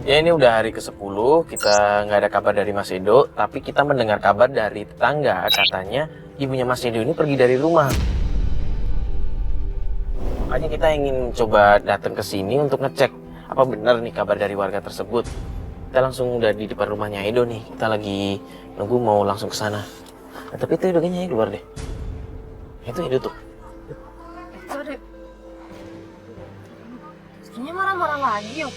Ya ini udah hari ke-10, kita nggak ada kabar dari Mas Edo, tapi kita mendengar kabar dari tetangga, katanya ibunya Mas Edo ini pergi dari rumah. Makanya kita ingin coba datang ke sini untuk ngecek apa benar nih kabar dari warga tersebut. Kita langsung udah di depan rumahnya Edo nih, kita lagi nunggu mau langsung ke sana. Nah, tapi itu Edo kayaknya keluar deh. Itu Edo tuh. Sorry. Sebenarnya marah-marah lagi yuk.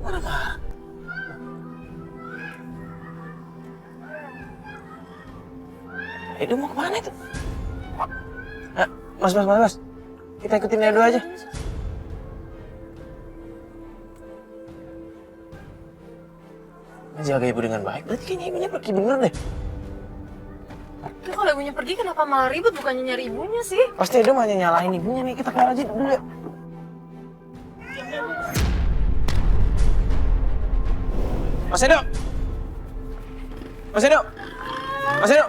Marah-marah. Edo mau kemana itu? Mas. Kita ikutin Edo aja. Jaga ibu dengan baik, berarti kayaknya ibunya pergi bener deh. Tapi kalau ibunya pergi kenapa malah ribut bukannya nyari ibunya sih? Pasti Edo malah nyalahin ibunya nih, kita keluar aja dulu ya. Mas Edo! Mas Edo! Mas Edo!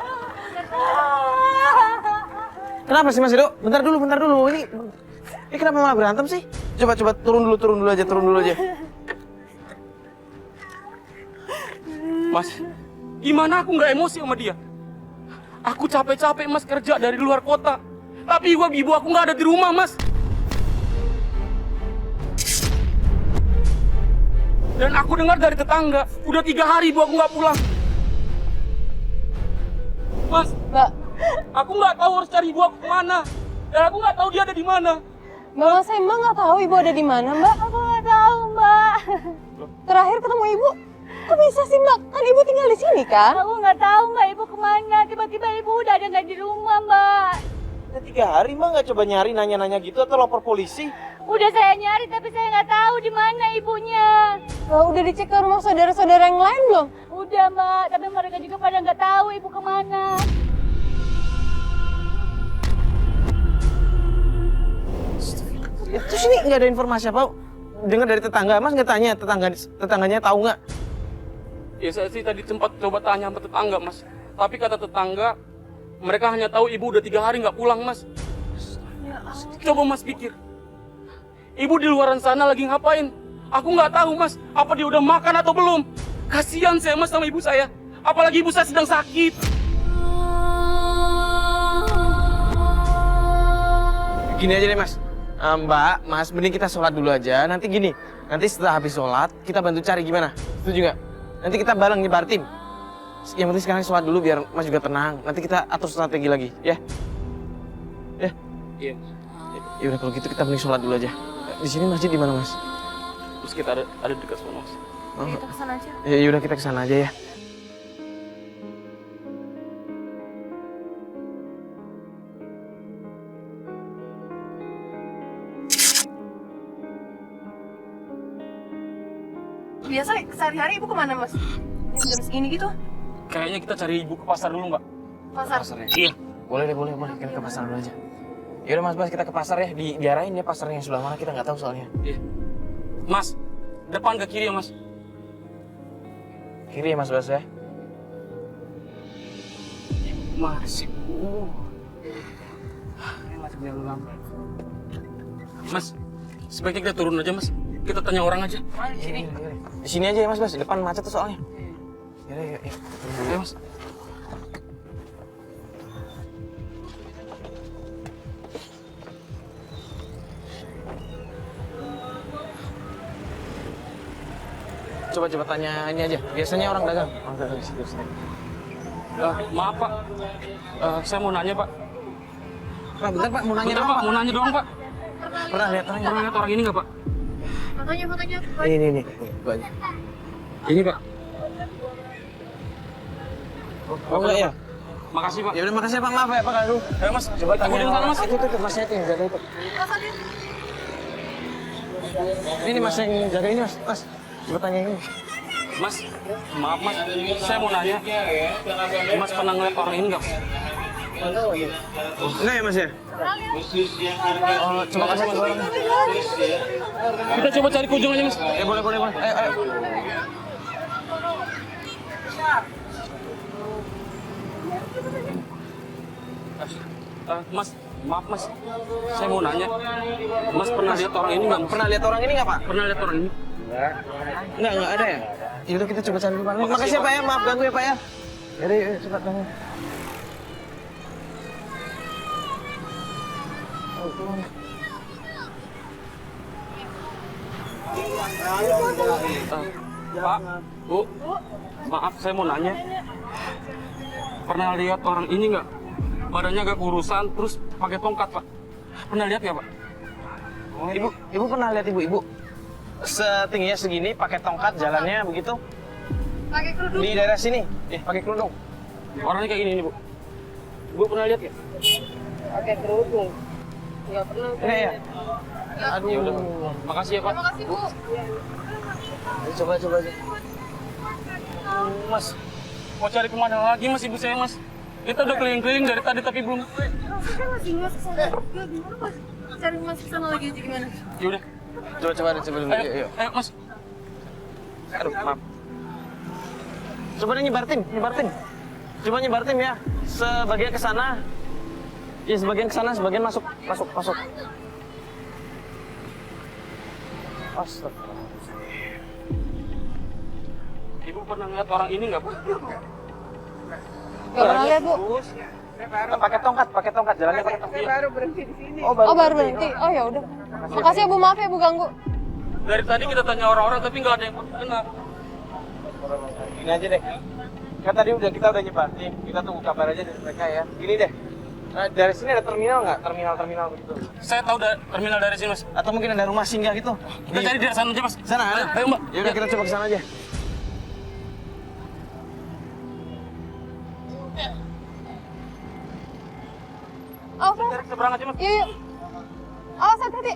Kenapa sih Mas Edo? Bentar dulu. Ini kenapa malah berantem sih? Coba turun dulu aja. Mas, gimana aku nggak emosi sama dia? Aku capek-capek mas kerja dari luar kota. Tapi ibu aku nggak ada di rumah mas. Dan aku dengar dari tetangga, udah 3 hari ibu aku nggak pulang. Mas, Mbak, aku nggak tahu harus cari ibu aku kemana. Dan aku nggak tahu dia ada di mana. Mbak, saya emang nggak tahu ibu ada di mana, Mbak. Aku nggak tahu, Mbak. Terakhir ketemu ibu, kok bisa sih, Mbak? Kan ibu tinggal di sini kan? Aku nggak tahu Mbak ibu kemana. Tiba-tiba ibu udah ada nggak di rumah Mbak. Udah 3 hari Mbak nggak coba nyari nanya-nanya gitu atau lapor polisi? Udah saya nyari tapi saya nggak tahu di mana ibunya. Udah dicek ke rumah saudara-saudara yang lain belum? Udah Mbak, tapi mereka juga pada nggak tahu ibu kemana. Terus ini nggak ada informasi apa? Dengar dari tetangga, Mas nggak tanya tetangganya tahu nggak? Ya saya sih tadi sempat coba tanya sama tetangga mas. Tapi kata tetangga, mereka hanya tahu ibu udah 3 hari nggak pulang mas. Coba mas pikir, ibu di luaran sana lagi ngapain? Aku nggak tahu mas, apa dia udah makan atau belum? Kasihan saya mas sama ibu saya, apalagi ibu saya sedang sakit. Gini aja deh Mas, Mbak, Mas, mending kita sholat dulu aja. Nanti gini, nanti setelah habis sholat kita bantu cari gimana? Setuju nggak? Nanti kita bareng nyebar tim. Yang penting sekarang sholat dulu biar Mas juga tenang. Nanti kita atur strategi lagi, ya? Ya? Iya. Ya udah kalau gitu kita mending sholat dulu aja. Di sini masjid di mana Mas? Terus kita ada dekat sana mas. Oh. Kita kesana aja. Ya udah kita kesana aja ya. Biasa sehari-hari ibu kemana, Mas? Jam segini gitu? Kayaknya kita cari ibu ke pasar dulu mbak. Pasar. Pasarnya? Iya. Boleh. Kita ke pasar dulu aja. Yaudah Mas, kita ke pasar ya. Diarahin ya pasarnya sebelah mana kita nggak tahu soalnya. Iya. Mas, depan ke kiri ya mas. Kiri ya Mas Bas ya. Masih. Masih belum. Mas, sebaiknya kita turun aja mas. Kita tanya orang aja. Di sini. Di sini aja ya Mas Bas, depan macet tuh soalnya. Yaudah. Ayo mas. Coba tanya ini aja. Biasanya orang dagang di situ. Maaf pak, saya mau nanya pak. Pak, bentar Pak, mau nanya Bentar, apa pak, mau nanya doang pak. Pernah lihat orangnya? Pernah lihat orang ini nggak pak? Fotonya. Ini. Banyak. Ini pak. Oh enggak ya? Makasih pak. Ya udah makasih ya Pak, maaf ya Pak. Aduh. Ayo mas, Coba tanya di sana mas. Itu Masnya itu yang jaga itu. Ini Mas yang jaga ini Mas. Coba tanya ini. Mas, maaf mas, saya mau nanya. Mas pernah ngeliat orang ini nggak? Enggak ya Mas ya? Oh, coba kasih Mas orangnya. Kita coba cari ke ujung aja mas. Ya boleh. Ayo. Mas, Maaf mas, saya mau nanya, mas pernah lihat orang ini nggak? Pernah lihat orang ini nggak Pak? Pernah lihat orang ini? Nggak ada ya? Yaudah kita coba cari dulu Pak. Makasih ya Pak ya, maaf ganggu ya Pak ya. Yaudah yuk cepat bangun. Pak, Bu, maaf saya mau nanya. Pernah lihat orang ini nggak? Badannya agak kurusan, terus pakai tongkat Pak. Pernah lihat nggak Pak? Ibu pernah lihat ibu-ibu setingginya segini pakai tongkat jalannya begitu? Pakai kerudung. Di daerah sini, pakai kerudung. Orangnya kayak gini nih Bu. Bu pernah lihat nggak? Pakai kerudung. Ya pernah. Iya. Aduh. Ya udah, makasih ya Pak. Makasih Bu. Coba aja. Mas, mau cari kemana lagi mas ibu saya mas? Kita udah keliling-keliling dari tadi tapi belum. Kita masih nggak kesana juga. Gimana Mas? Cari Mas kesana lagi aja gimana? Yaudah, Coba dulu. ayo, ayo mas. Aduh, maaf. Coba deh nyebar tim. Coba nyebar tim ya. Sebagian ke sana. Ya, sebagian ke sana, sebagian masuk. Astagfirullah. Ibu pernah ngeliat orang ini nggak Bu? Gak pernah lihat Bu. Pakai tongkat, jalannya pakai tongkat. Baru berhenti di sini. Oh, baru berhenti. Oh ya udah. Makasih ya Bu, maaf ya Bu ganggu. Dari tadi kita tanya orang-orang tapi nggak ada yang kenal. Gini aja deh. Kan tadi kita udah nyebar tim, kita tunggu kabar aja dari mereka ya. Gini deh. Dari sini ada terminal nggak? Terminal begitu. Saya tahu terminal dari sini mas. Atau mungkin ada rumah singgah gitu. Kita cari di sana aja mas. Sana ada. Ayo mbak. Ya udah kita coba ke sana aja. Oke. Cari seberang aja mas. Yuk. Awas hati-hati.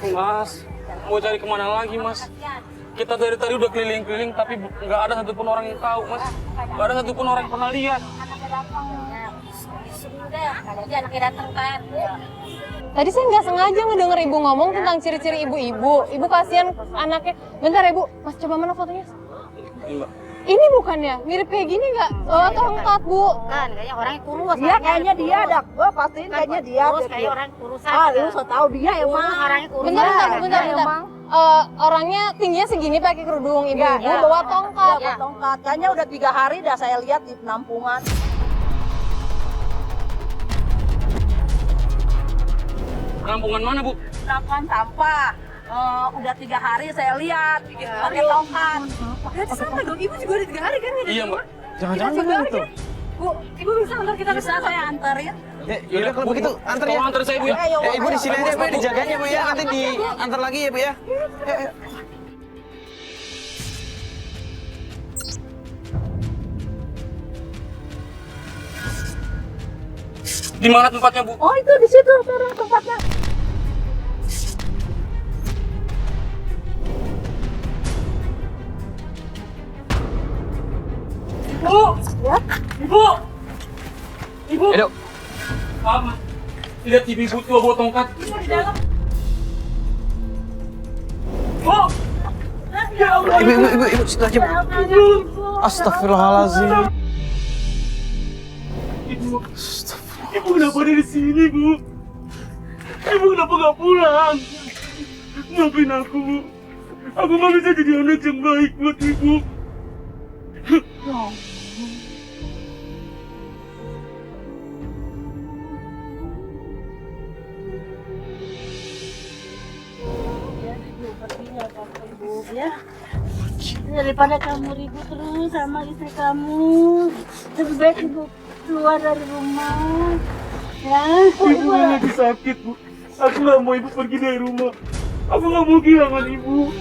Mas, mau cari kemana lagi mas? Kita dari tadi udah keliling-keliling tapi nggak ada satupun orang yang tahu mas. Nggak ada satupun orang yang pernah lihat. Tadi saya nggak sengaja ngedenger Ibu ngomong tentang ciri-ciri ibu-ibu. Ibu kasihan anaknya. Bentar ya Bu, Mas coba mana fotonya? Ini mbak. Ini bukannya? Mirip kayak gini nggak? Tongkat Bu. Kan kayaknya orangnya kurus. Iya kayaknya dia dah. Gua pastiin kayaknya dia. Kurus kayak orang kurusan. Ah, lu so tahu dia emang. Kurus orangnya kurus. Bentar. Orangnya tingginya segini pakai kerudung ibu-ibu Iya. bawa tongkat. Dia bawa tongkat. Kayaknya udah 3 hari dah saya lihat di penampungan. Kampungan mana bu? Penampungan sampah. Udah 3 hari saya lihat pakai tongkat. Berarti sama dong, Ibu juga udah 3 hari kan? Iya mbak. Jangan-jangan Coba bener aja. tuh. Bu, Ibu bisa antar kita ke Bisa sana? saya anterin. Ya udah kalau begitu antar ya. Tolong antar saya bu ya. Ayo, Ibu di sini aja Bu, ya, dijaganya Bu ya. Nanti diantar lagi ya Bu ya. Ayo. Di mana tempatnya bu? Oh itu di situ turun tempatnya. Bu! Ibu! Ibu! Edo, Maaf mas. Lihat ibu tua bawa tongkat. Bu! Ya Allah! ibu, situ aja Bu. Astagfirullahaladzim. Ibu, ibu kenapa ada di sini, Bu? Ibu kenapa nggak pulang? Maafin aku, Bu. Aku nggak bisa jadi anak yang baik buat ibu. Ya. Daripada kamu ribut terus sama istri kamu, lebih baik ibu keluar dari rumah. Ya. Ibu kan lagi sakit, Bu. Aku nggak mau ibu pergi dari rumah. Aku nggak mau kehilangan ibu.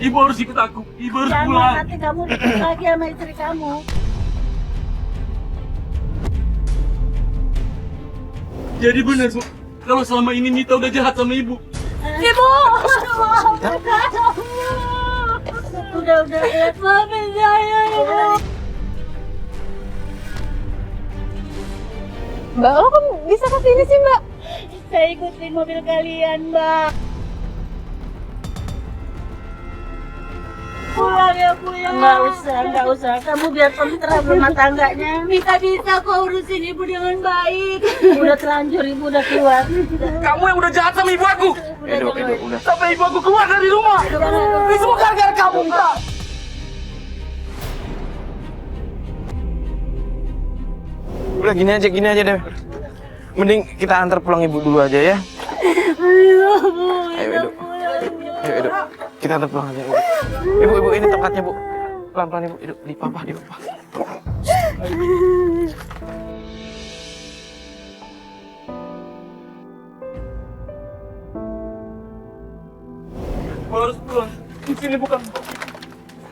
Ibu harus ikut aku. Ibu harus Jangan pulang. nanti kamu ribut lagi sama istri kamu. Jadi benar, Bu. Kalau selama ini Nita udah jahat sama ibu. Ibu! Udah, maafin saya, Ibu. Mbak, lo kok bisa kesini sih, Mbak? Saya ikutin mobil kalian, Mbak. Pulang ya, pulang. Nggak usah. Kamu biar kontra rumah tangganya. Bisa kok urusin ibu dengan baik. Udah terlanjur, ibu udah keluar. Kamu yang udah jahat sama ibu aku. Edo, udah. Sampai ibu aku keluar dari rumah. Ini semua gara-gara kamu, Mita. Udah gini aja deh. Mending kita antar pulang ibu dulu aja ya. Ayo, Bu. Ayo, Edo. Ayo, Edo. Kita antar pulang aja. Ibu, ini tempatnya, Bu. Pelan-pelan, Ibu. Edo, di papa. Aku harus pulang. Di sini bukan.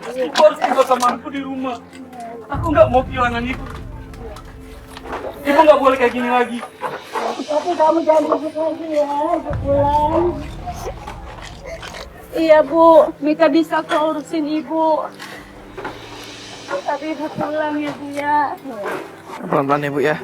Aku harus tinggal sama aku di rumah. Aku nggak mau kehilangan ibu. Ibu nggak boleh kayak gini lagi. Tapi kamu jangan ribut lagi ya, ibu pulang. Iya, Bu. Mika bisa kok urusin ibu. Tapi ibu pulang ya, Bu ya. Pelan-pelan ya, Bu ya.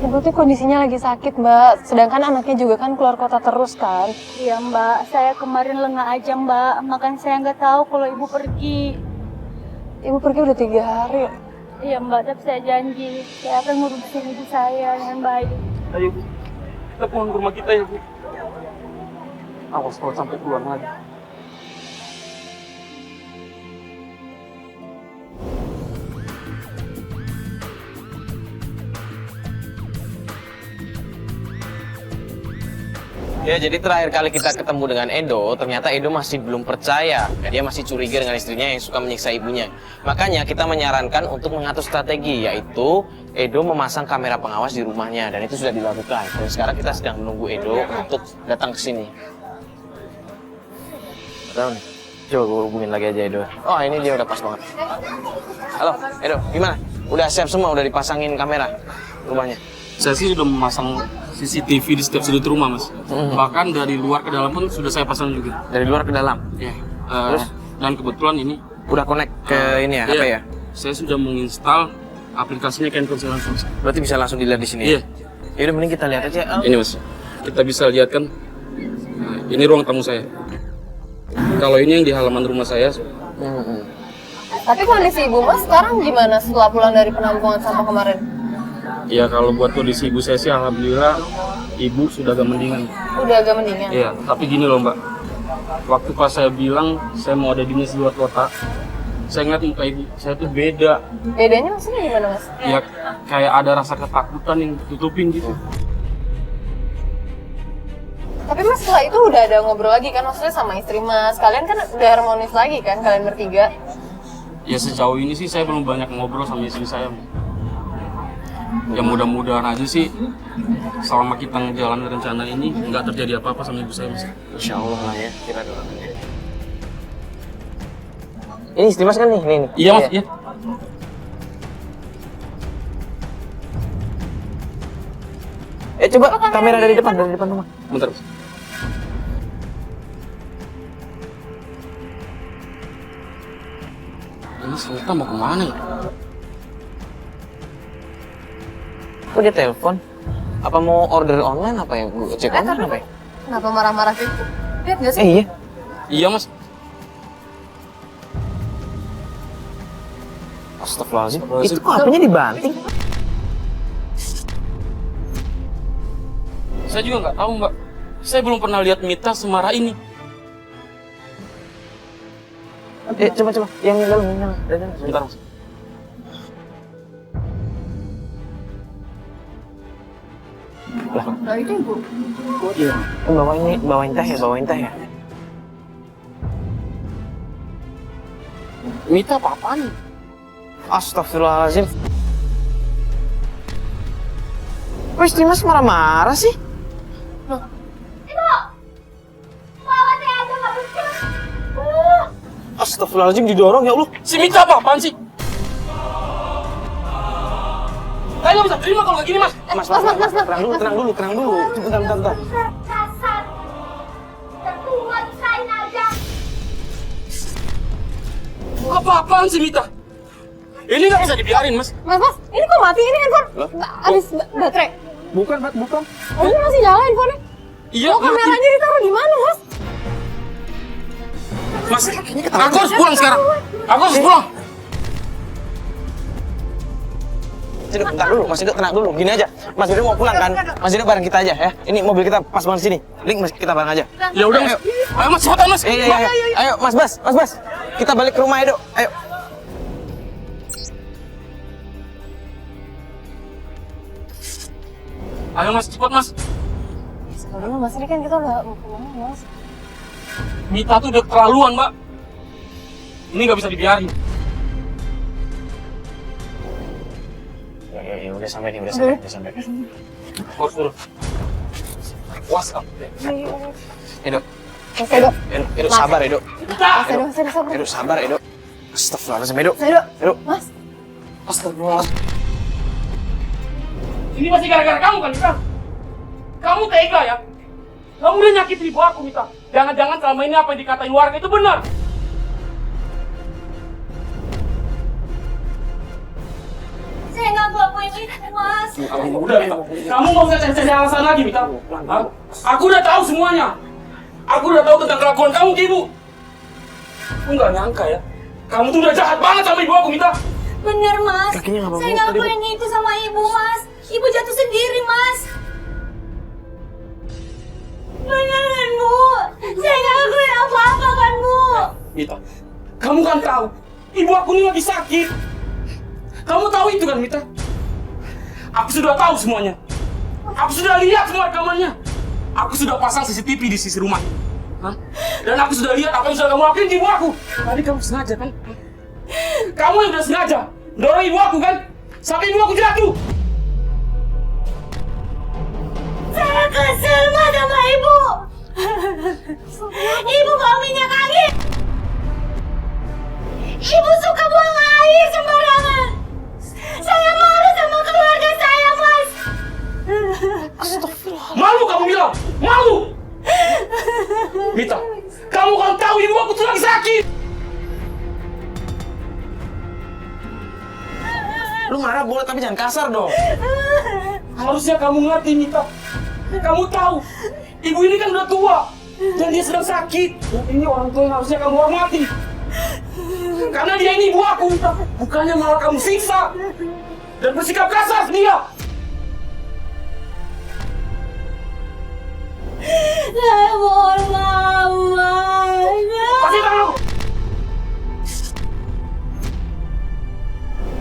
Ibu tuh kondisinya lagi sakit, Mbak. Sedangkan anaknya juga kan keluar kota terus kan. Iya, Mbak. Saya kemarin lengah aja, Mbak. Makanya saya nggak tahu kalau ibu pergi. Ibu pergi udah 3 hari. Iya, Mbak. Tapi saya janji saya akan ngurusin ibu saya dengan baik. Ayo, Bu. Kita pulang ke rumah kita ya, Bu. Awas kalau sampai keluar lagi. Ya, jadi terakhir kali kita ketemu dengan Edo, ternyata Edo masih belum percaya. Dia masih curiga dengan istrinya yang suka menyiksa ibunya. Makanya kita menyarankan untuk mengatur strategi, yaitu Edo memasang kamera pengawas di rumahnya, dan itu sudah dilakukan. Dan sekarang kita sedang menunggu Edo untuk datang ke sini. Tahu nih? Coba gue hubungin lagi aja Edo. Oh, ini dia udah pas banget. Halo, Edo, gimana? Udah siap semua, udah dipasangin kamera rumahnya? Saya sih udah memasang CCTV di setiap sudut rumah, Mas. Bahkan dari luar ke dalam pun sudah saya pasang juga. Dari luar ke dalam? Ya. Terus? Dan kebetulan ini Udah connect ke ini ya, HP ya? Saya sudah menginstal aplikasinya Cancel langsung. Berarti bisa langsung dilihat di sini Iya. ya? Yaudah, mending kita lihat aja. Ini, Mas. Kita bisa lihat kan. Nah, ini ruang tamu saya. Kalau ini yang di halaman rumah saya. Tapi kondisi ibu Mas sekarang gimana setelah pulang dari penampungan sampah kemarin? Ya kalau buat kondisi ibu saya sih alhamdulillah ibu sudah agak mendingan. Udah agak mendingan? Iya, tapi gini loh Mbak. Waktu pas saya bilang saya mau ada dinas di luar kota, saya ngeliat muka ibu saya tuh beda. Bedanya maksudnya gimana Mas? Ya kayak ada rasa ketakutan yang tutupin gitu. Tapi Mas setelah itu udah ada ngobrol lagi kan maksudnya sama istri Mas. Kalian kan udah harmonis lagi kan kalian bertiga? Ya sejauh ini sih saya belum banyak ngobrol sama istri saya. Ya mudah-mudahan aja sih selama kita ngejalanin rencana ini nggak terjadi apa-apa sama ibu saya, Mas. Insya Allah lah ya, kita doakan. Ini istri Mas kan nih? Nih. Iya Mas, iya. Coba kamera dari depan rumah. Bentar, Mas. Ini Sultan mau kemana ya? Kok dia telepon? Apa mau order online apa ya? Gue cek online apa ya? Kenapa marah-marah gitu? Lihat gak sih? Iya. Iya Mas. Astagfirullahaladzim. Itu kok HP-nya dibanting? Saya juga nggak tahu Mbak. Saya belum pernah lihat Mita semarah ini. Coba. Yang dalam. Bentar Mas. Nah itu ibu. Iya. Bawain teh ya. Mita apa-apaan? Astagfirullahaladzim. Kok istri Mas marah-marah sih? Astagfirullahaladzim, didorong ya Allah. Si Mita apa-apaan sih? Saya nggak bisa terima kalau kayak gini Mas. Mas, tenang dulu. Bentar. Kasar. Tertua disain aja. Apa-apaan sih Mita? Ini nggak bisa dibiarin, Mas. Mas, ini kok mati ini handphone? Habis baterai. Bukan, Mas, bukan. Oh, ini masih nyala handphonenya? Iya, Oh, kameranya ditaruh di mana, Mas? Mas, aku harus pulang sekarang. Aku harus pulang. Mas Edo, bentar dulu, Mas Edo tenang dulu. Gini aja, Mas Edo mau pulang kan? Mas Edo bareng kita aja ya. Ini mobil kita pas banget sini. Link, Mas, kita bareng aja. Ya udah, Mas. Ayo, Mas, cepetan, Mas. Ayo, ayo, Mas Bas. Kita balik ke rumah Edo. Ayo. Ayo, Mas, cepat, Mas. Sebenarnya Mas, ini kan kita udah mau pulang, Mas. Mita tuh udah keterlaluan, Mbak. Ini nggak bisa dibiarin. Ya, udah sampai nih, udah sampai. Harus turun. Puas kamu. Edo, Mas Edo. Edo sabar Edo. Mas Edo, sabar. Edo sabar Edo. Astagfirullahaladzim Edo. Mas Edo. Edo. Mas. Astagfirullah. Ini masih gara-gara kamu kan, Mita? Kamu tega ya? Kamu udah nyakitin ibu aku, Mita. Jangan-jangan selama ini apa yang dikatain warga itu benar. Saya nggak ngelakuin itu, Mas. Udah, Mita. Kamu nggak usah cari-cari alasan lagi, Mita. Hah? Aku udah tahu semuanya. Aku udah tahu tentang kelakuan kamu ke ibu. Aku nggak nyangka ya. Kamu tuh udah jahat banget sama ibu aku, Mita. Bener, Mas. Kakinya nggak Saya nggak ngelakuin itu sama ibu, Mas. Ibu jatuh sendiri, Mas. Beneran, Bu. Saya nggak ngelakuin apa-apa kan, Bu. Mita, kamu kan tahu ibu aku ini lagi sakit. Kamu tahu itu kan, Mita? Aku sudah tahu semuanya. Aku sudah lihat semua rekamannya. Aku sudah pasang CCTV di sisi rumah. Hah? Dan aku sudah lihat apa yang sudah kamu lakuin di ibu aku. Tadi kamu sengaja kan? Kamu yang udah sengaja dorong ibu aku kan? Sampai ibu aku jatuh. Saya kesel Mas sama ibu. Ibu bawa minyak angin. Ibu suka buang air sembarangan. Saya malu sama keluarga saya, Mas. Malu kamu bilang? Malu? Mita, kamu kan tahu ibu aku tuh lagi sakit. Lu marah boleh tapi jangan kasar dong. Harusnya kamu ngerti, Mita. Kamu tahu, ibu ini kan udah tua dan dia sedang sakit. Dan ini orang tua yang harusnya kamu hormati. Karena dia ini ibu aku, Mita. Bukannya malah kamu siksa dan bersikap kasar dia. Saya mohon maaf, Mas. Pasti tahu.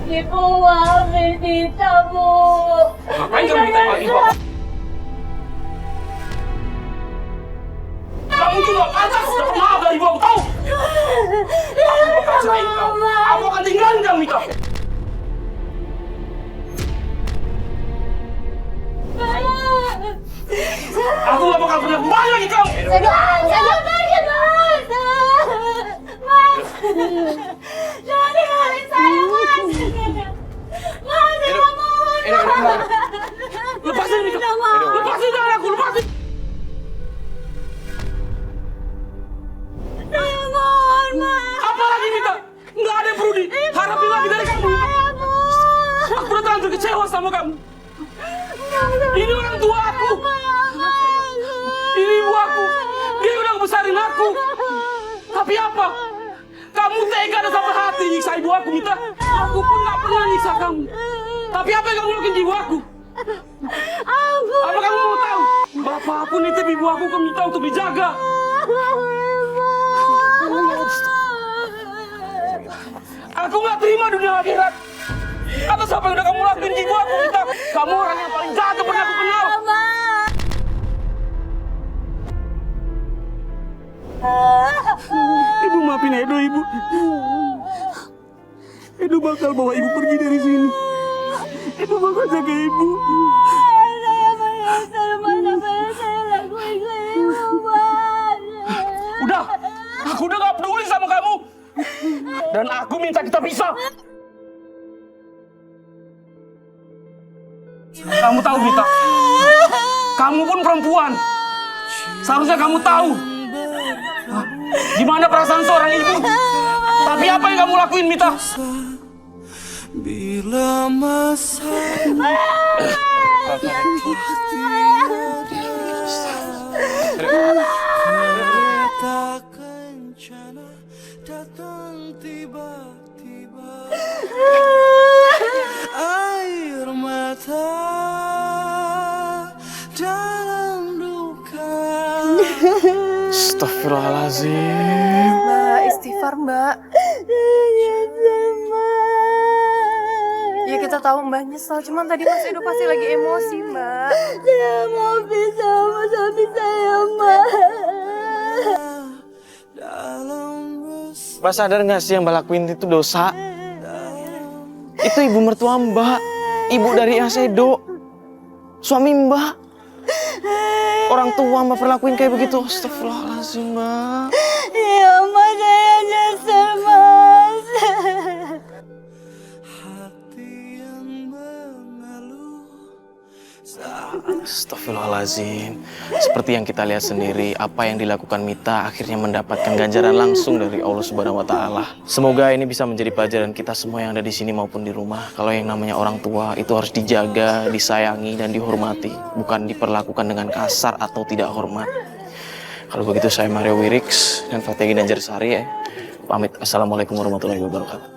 Ibu maafin Tita, Bu. Ngapain kamu minta maaf ibu aku? Kamu juga pantas dapat maaf dari ibu aku, tahu? Aku bakal cerain kamu. Aku akan tinggalin kamu, Mita. Aku gak bakal pernah kembali lagi kamu. Jangan pergi, Mas. Mas. Jangan tinggalin saya, Mas. Mas, saya mohon. Lepasin, Mita. Lepasin tangan aku, lepasin. Saya mohon, Mas. Apa lagi, Mita? Nggak ada yang perlu diharapin lagi dari kamu. Aku udah terlanjur kecewa sama kamu. Ini orang tua aku. Ini ibu aku. Dia udah ngebesarin aku. Tapi apa? Kamu tega dan sampai hati nyiksa ibu aku, Mita. Aku pun nggak pernah nyiksa kamu. Tapi apa yang kamu lakuin di ibu aku? Apa kamu mau tahu? Bapak aku nitip ibu aku ke Mita untuk dijaga. Aku nggak terima dunia akhirat atas apa yang udah kamu lakuin di ibu aku, Mita. Kamu orang yang paling jahat yang pernah aku kenal. Ibu maafin Edo, Ibu. Edo bakal bawa Ibu pergi dari sini. Edo bakal jaga Ibu. Saya menyesal, Mas. Apa yang saya lakuin ke ibu, Mas. Udah, aku udah gak peduli sama kamu. Dan aku minta kita pisah. Kamu tahu, Mita, kamu pun perempuan. Seharusnya kamu tahu gimana perasaan seorang ibu. Tapi apa yang kamu lakuin, Mita? Bila masa kereta kencana datang tiba-tiba, air mata dalam duka. Astagfirullahaladzim. Mbak, istighfar mbak. Ya kita tahu mbak nyesel, cuman tadi Mas Edo pasti lagi emosi mbak. Saya mau pisah sama suami saya, Mbak. Mbak sadar nggak sih yang Mbak lakuin itu dosa? Itu ibu mertua Mbak, ibu dari Mas Edo, suami Mbak. Orang tua Mbak perlakuin kayak begitu. Astagfirullahaladzim Mbak. Ya, Mas, saya nyesel, Mas. Astagfirullahaladzim. Seperti yang kita lihat sendiri, apa yang dilakukan Mita akhirnya mendapatkan ganjaran langsung dari Allah Subhanahu wa Ta'ala. Semoga ini bisa menjadi pelajaran kita semua yang ada di sini maupun di rumah. Kalau yang namanya orang tua itu harus dijaga, disayangi, dan dihormati, bukan diperlakukan dengan kasar atau tidak hormat. Kalau begitu saya Mario Wirix dan Fategi Danjarsari ya. Pamit. Assalamualaikum warahmatullahi wabarakatuh.